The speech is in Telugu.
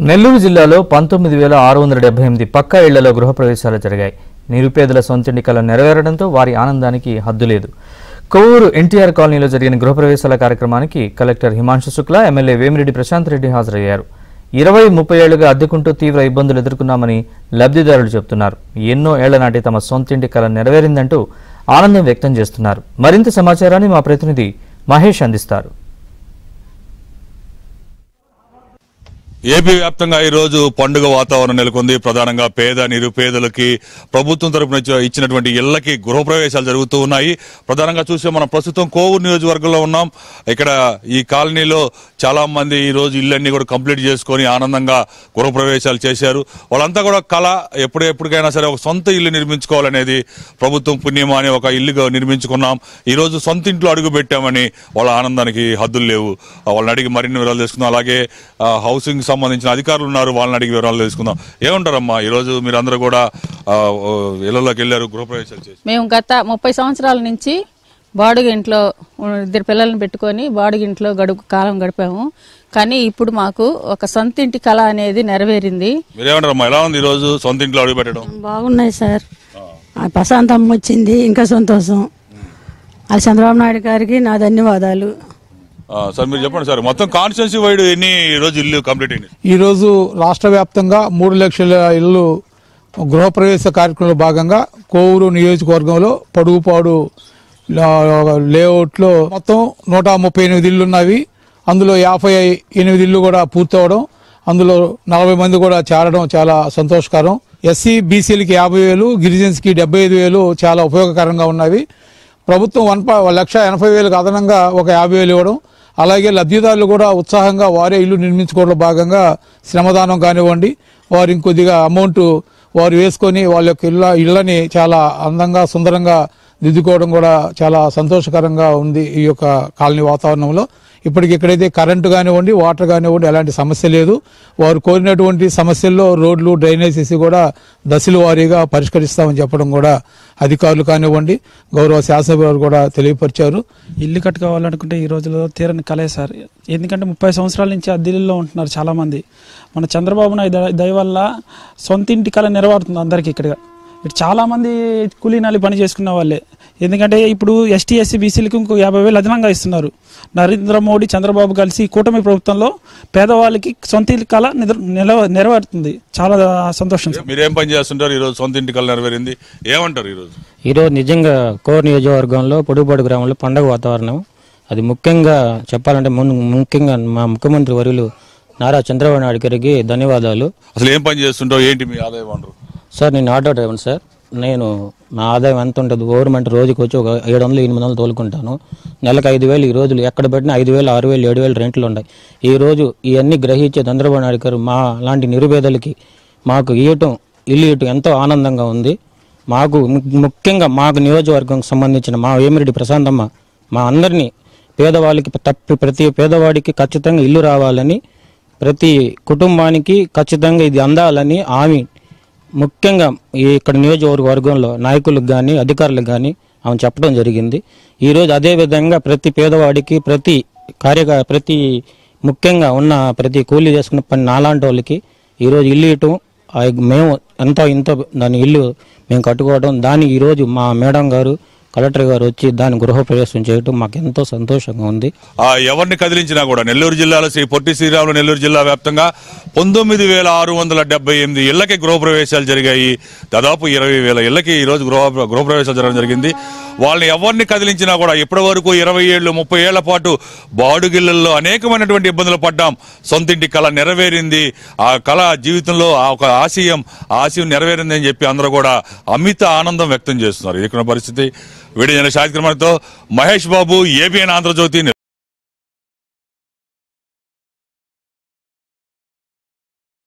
నెల్లూరు జిల్లాలో 19,678 పక్కా ఇళ్లలో గృహప్రవేశాలు జరిగాయి. నిరుపేదల సొంతింటి కల నెరవేరడంతో వారి ఆనందానికి హద్దులేదు. కొవ్వూరు ఎన్టీఆర్ కాలనీలో జరిగిన గృహప్రవేశాల కార్యక్రమానికి కలెక్టర్ హిమాంశు శుక్లా, ఎమ్మెల్యే వేమిరెడ్డి ప్రశాంత్ రెడ్డి హాజరయ్యారు. 20-30 ఏళ్లుగా అద్దెకుంటూ తీవ్ర ఇబ్బందులు ఎదుర్కొన్నామని లబ్ధిదారులు చెబుతున్నారు. ఎన్నో ఏళ్ల నాటి తమ సొంతింటి కల నెరవేరిందంటూ ఆనందం వ్యక్తం చేస్తున్నారు. మరింత సమాచారాన్ని మా ప్రతినిధి మహేష్ అందిస్తారు. ఏపీ వ్యాప్తంగా ఈ రోజు పండుగ వాతావరణం నెలకొంది. ప్రధానంగా పేద నిరుపేదలకి ప్రభుత్వం తరపున ఇచ్చినటువంటి ఇళ్లకి గృహప్రవేశాలు జరుగుతూ ఉన్నాయి. ప్రధానంగా చూస్తే మనం ప్రస్తుతం కోవూరు నియోజకవర్గంలో ఉన్నాం. ఇక్కడ ఈ కాలనీలో చాలా మంది ఈ రోజు ఇళ్ళన్నీ కూడా కంప్లీట్ చేసుకొని ఆనందంగా గృహప్రవేశాలు చేశారు. వాళ్ళంతా కూడా కళ ఎప్పటికైనా సరే ఒక సొంత ఇల్లు నిర్మించుకోవాలనేది ప్రభుత్వం పుణ్యమా అని ఒక ఇల్లు నిర్మించుకున్నాం. ఈ రోజు సొంత ఇంట్లో అడుగు పెట్టామని వాళ్ళ ఆనందానికి హద్దులు లేవు. వాళ్ళని అడిగి మరిన్ని వివరాలు తెలుసుకుందాం. అలాగే హౌసింగ్ సంబంధించిన అధికారులు ఉన్నారు, వాళ్ళని అడిగి వివరాలు తెలుసుకుందాం. ఏమంటారమ్మా, ఈ రోజు మీరందరూ కూడా ఇళ్లలోకి వెళ్ళారు, గృహప్రవేశాలు చేసి? మేము గత 30 సంవత్సరాల నుంచి బాడుగింట్లో 2 పిల్లల్ని పెట్టుకొని బాడుగింట్లో కాలం గడిపాము. కానీ ఇప్పుడు మాకు ఒక సొంత ఇంటి కళ అనేది నెరవేరింది. మీరేమంటారమ్మా, ఎలా ఉంది ఈ రోజు సొంత ఇంట్లో అడుగు పెట్టడం? బాగున్నాయి సార్, ప్రశాంతం వచ్చింది, ఇంకా సంతోషం. అది చంద్రబాబు నాయుడు గారికి నా ధన్యవాదాలు. సార్ మీరు చెప్పండి సార్, మొత్తం కాన్స్టిట్యున్సీ వైడ్ ఎన్ని ఈ రోజు ఇల్లు కంప్లీట్ అయింది? ఈ రోజు రాష్ట్ర వ్యాప్తంగా 3 లక్షల ఇల్లు గృహప్రవేశ కార్యక్రమంలో భాగంగా కోవూరు నియోజకవర్గంలో పొడుగుపాడు లేఅవుట్లో మొత్తం 138 ఇళ్లు ఉన్నవి. అందులో 58 ఇళ్లు కూడా పూర్తవడం, అందులో 40 మంది కూడా చేరడం చాలా సంతోషకరం. ఎస్సీ బీసీలకి 50,000, గిరిజన్స్కి 75,000 చాలా ఉపయోగకరంగా ఉన్నవి. ప్రభుత్వం 1,80,000 అదనంగా ఒక 50,000 ఇవ్వడం, అలాగే లబ్ధిదారులు కూడా ఉత్సాహంగా వారే ఇల్లు నిర్మించుకోవడంలో భాగంగా శ్రమదానం కానివ్వండి, వారు ఇంకొద్దిగా అమౌంట్ వారు వేసుకొని వాళ్ళ యొక్క ఇళ్ళని చాలా అందంగా సుందరంగా దిద్దుకోవడం కూడా చాలా సంతోషకరంగా ఉంది. ఈ యొక్క కాలనీ వాతావరణంలో ఇప్పటికి ఎక్కడైతే కరెంటు కానివ్వండి, వాటర్ కానివ్వండి ఎలాంటి సమస్య లేదు. వారు కోరినటువంటి సమస్యల్లో రోడ్లు, డ్రైనేజెస్ కూడా దశల వారీగా పరిష్కరిస్తామని చెప్పడం కూడా అధికారులు కానివ్వండి, గౌరవ శాసనసభ్యులు కూడా తెలియపరిచారు. ఇల్లు కట్టుకోవాలనుకుంటే ఈ రోజుల్లో తీరని కలే సార్. ఎందుకంటే 30 సంవత్సరాల నుంచి అద్దెల్లో ఉంటున్నారు చాలా మంది. మన చంద్రబాబు నాయుడు దయ వల్ల సొంత ఇంటి కళ నెరవేరుతుంది అందరికీ. ఇక్కడ ఇటు చాలా మంది కూలీనాలి పని చేసుకున్న వాళ్ళే. ఎందుకంటే ఇప్పుడు ఎస్టీ ఎస్సీ బీసీలకు ఇంకో 50,000 అదనంగా ఇస్తున్నారు. నరేంద్ర మోడీ, చంద్రబాబు కలిసి కూటమి ప్రభుత్వంలో పేదవాళ్ళకి సొంత ఇంటి కళ నెరవేరుతుంది. చాలా సంతోషం. మీరేం పని చేస్తుంటారు? ఈ రోజు సొంత ఇంటి కళ నెరవేరింది, ఏమంటారు? ఈ రోజు నిజంగా కోవూరు నియోజకవర్గంలో పొడుగుపాడు గ్రామంలో పండగ వాతావరణం. అది ముఖ్యంగా చెప్పాలంటే ముఖ్యంగా మా ముఖ్యమంత్రి వర్యులు నారా చంద్రబాబు నాయుడు గారికి ధన్యవాదాలు. అసలు ఏం పని చేస్తుంటావు, ఏంటి మీ ఆదాయం అంటారు? సార్ నేను ఆటో డ్రైవర్ సార్. నా ఆదాయం ఎంత ఉంటుంది? గవర్నమెంట్ రోజుకి వచ్చి ఒక 700-800 తోలుకుంటాను. నెలకు 5,000. ఈ రోజులు ఎక్కడ పెట్టినా 5,000, 6,000, 7,000 రెంట్లు ఉన్నాయి. ఈ రోజు ఇవన్నీ గ్రహించే చంద్రబాబు నాయుడు గారు మా లాంటి నిరుపేదలకి మాకు ఇల్లు ఇవ్వటం ఎంతో ఆనందంగా ఉంది. మాకు ముఖ్యంగా మాకు నియోజకవర్గం సంబంధించిన మా వేమిరెడ్డి ప్రశాంతమ్మ మా అందరినీ పేదవాళ్ళకి ప్రతి పేదవాడికి ఖచ్చితంగా ఇల్లు రావాలని, ప్రతి కుటుంబానికి ఖచ్చితంగా ఇది అందాలని ఆమె ముఖ్యంగా ఇక్కడ నియోజకవర్గంలో నాయకులకు కానీ అధికారులకు కానీ ఆమె చెప్పడం జరిగింది. ఈరోజు అదేవిధంగా ప్రతి పేదవాడికి ప్రతి ముఖ్యంగా ఉన్న ప్రతి కూలీ చేసుకున్న పని నాలాంటి వాళ్ళకి ఈరోజు ఇల్లు ఇవ్వటం, మేము ఇంతో దాని ఇల్లు మేము కట్టుకోవడం, దాన్ని ఈరోజు మా మేడం గారు కలెక్టర్ గారు వచ్చి దాన్ని గృహప్రవేశం చేయడం మాకు ఎంతో సంతోషంగా ఉంది. ఎవరిని కదిలించినా కూడా నెల్లూరు జిల్లాలో పొట్టి శ్రీరాములు నెల్లూరు జిల్లా వ్యాప్తంగా 19,678 ఇళ్లకి గృహప్రవేశాలు జరిగాయి. దాదాపు 20,000 ఇళ్లకి ఈ రోజు గృహప్రవేశాలు జరగడం జరిగింది. వాళ్ళని ఎవరిని కదిలించినా కూడా ఇప్పటి వరకు 20 ఏళ్ళు 30 ఏళ్ల పాటు బాడుగిళ్లలో అనేకమైనటువంటి ఇబ్బందులు పడ్డాం. సొంతింటి కళ నెరవేరింది. ఆ కళ జీవితంలో ఒక ఆశయం నెరవేరింది అని చెప్పి అందరూ కూడా అమిత ఆనందం వ్యక్తం చేస్తున్నారు. ఇది పరిస్థితి. వీడియో జర్నలిస్ట్ షాహిద్ కుమార్తో మహేష్ బాబు, ఏబిఎన్ ఆంధ్రజ్యోతి.